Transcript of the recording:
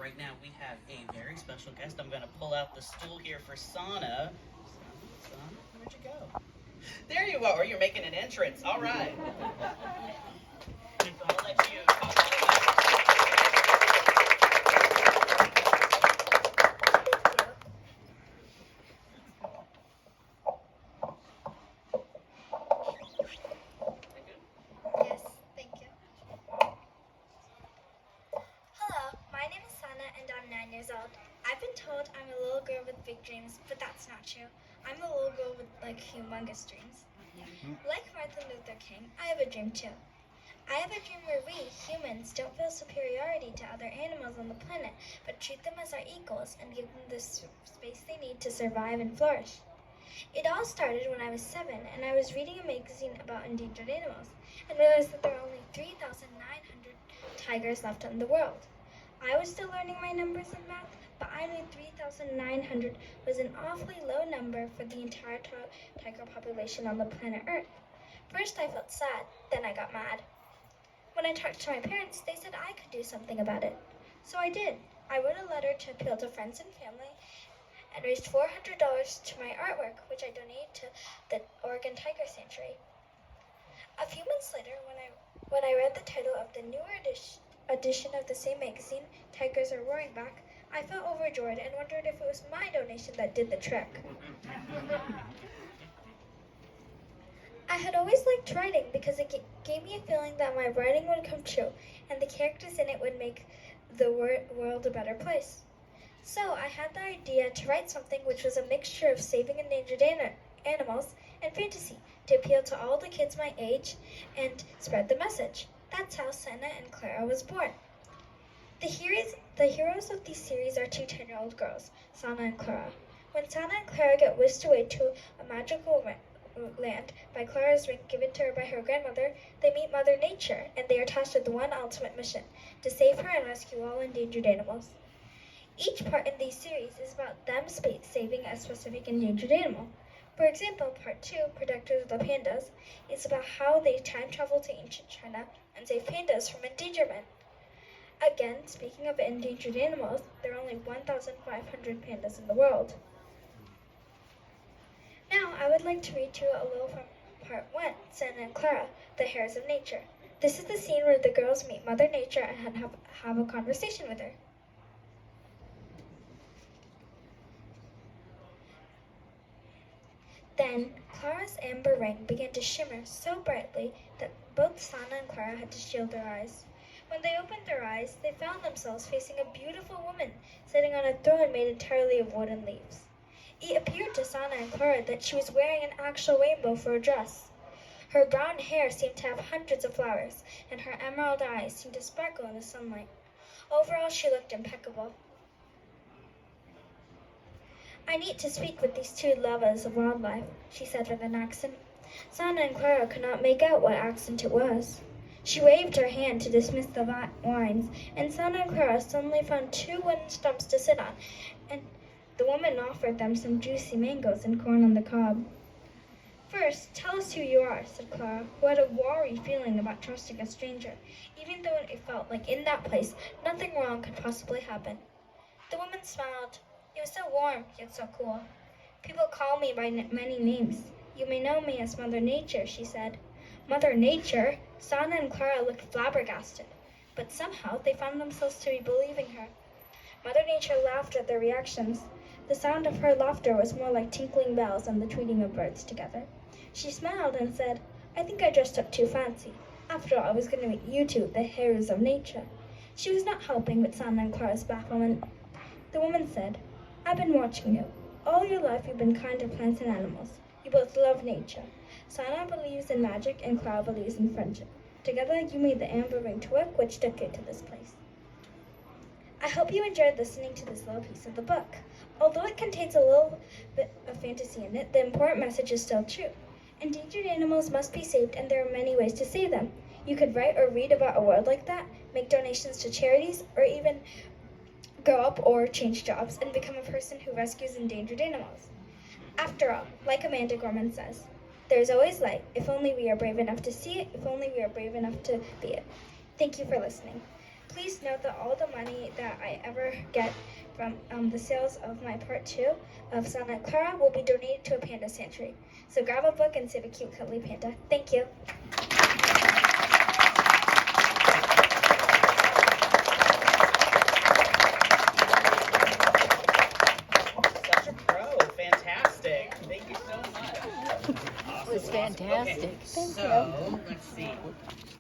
right now we have a very special guest. I'm going to pull out the stool here for Sana. Sana, where'd you go? There you are. You're making an entrance. All right. I'll let you. Yes, thank you. Hello, my name is Sana and I'm 9 years old. I've been told I'm a little girl with big dreams, but that's not true. I'm a little girl with humongous dreams. Like Martin Luther King, I have a dream too. I have a dream where we, humans, don't feel superiority to other animals on the planet, but treat them as our equals and give them the space they need to survive and flourish. It all started when I was 7 and I was reading a magazine about endangered animals and realized that there are only 3,900 tigers left in the world. I was still learning my numbers and math, but I knew 3,900 was an awfully low number for the entire tiger population on the planet Earth. First I felt sad, then I got mad. When I talked to my parents, they said I could do something about it. So I did. I wrote a letter to appeal to friends and family and raised $400 to my artwork, which I donated to the Oregon Tiger Sanctuary. A few months later, when I read the title of the newer edition of the same magazine, Tigers Are Roaring Back, I felt overjoyed and wondered if it was my donation that did the trick. I had always liked writing because it gave me a feeling that my writing would come true and the characters in it would make the world a better place. So I had the idea to write something which was a mixture of saving endangered animals and fantasy to appeal to all the kids my age and spread the message. That's how Sana and Clara was born. The heroes of these series are 2 10-year-old girls, Sana and Clara. When Sana and Clara get whisked away to a magical land by Clara's ring given to her by her grandmother, they meet Mother Nature, and they are tasked with one ultimate mission, to save her and rescue all endangered animals. Each part in these series is about them saving a specific endangered animal. For example, part 2, Protectors of the Pandas, is about how they time travel to ancient China and save pandas from endangerment. Again, speaking of endangered animals, there are only 1,500 pandas in the world. Now, I would like to read to you a little from part 1, Sana and Clara, the Hares of Nature. This is the scene where the girls meet Mother Nature and have a conversation with her. Then, Clara's amber ring began to shimmer so brightly that both Sana and Clara had to shield their eyes. When they opened their eyes, they found themselves facing a beautiful woman sitting on a throne made entirely of wood and leaves. It appeared to Sana and Clara that she was wearing an actual rainbow for a dress. Her brown hair seemed to have hundreds of flowers, and her emerald eyes seemed to sparkle in the sunlight. Overall, she looked impeccable. I need to speak with these 2 lovers of wildlife, she said with an accent. Sana and Clara could not make out what accent it was. She waved her hand to dismiss the vines, and Sana and Clara suddenly found 2 wooden stumps to sit on, and the woman offered them some juicy mangoes and corn on the cob. First, tell us who you are, said Clara, who had a wary feeling about trusting a stranger, even though it felt like in that place nothing wrong could possibly happen. The woman smiled. It was so warm, yet so cool. People call me by many names. You may know me as Mother Nature, she said. Mother Nature? Sana and Clara looked flabbergasted, but somehow they found themselves to be believing her. Mother Nature laughed at their reactions. The sound of her laughter was more like tinkling bells than the tweeting of birds together. She smiled and said, I think I dressed up too fancy. After all, I was going to meet you 2, the Hares of Nature. She was not helping with Sana and Clara's bafflement. The woman said, I've been watching you. All your life you've been kind to plants and animals. You both love nature. Sana believes in magic and Clara believes in friendship. Together you made the amber ring to work, which took you to this place. I hope you enjoyed listening to this little piece of the book. Although it contains a little bit of fantasy in it, the important message is still true. Endangered animals must be saved, and there are many ways to save them. You could write or read about a world like that, make donations to charities, or even grow up or change jobs and become a person who rescues endangered animals. After all, like Amanda Gorman says, there is always light, if only we are brave enough to see it, if only we are brave enough to be it. Thank you for listening. Please note that all the money that I ever get from the sales of my part 2 of Sana and Clara will be donated to a panda sanctuary. So grab a book and save a cute cuddly panda. Thank you. Such a pro. Fantastic. Thank you so much. It was fantastic. Okay, so, let's see.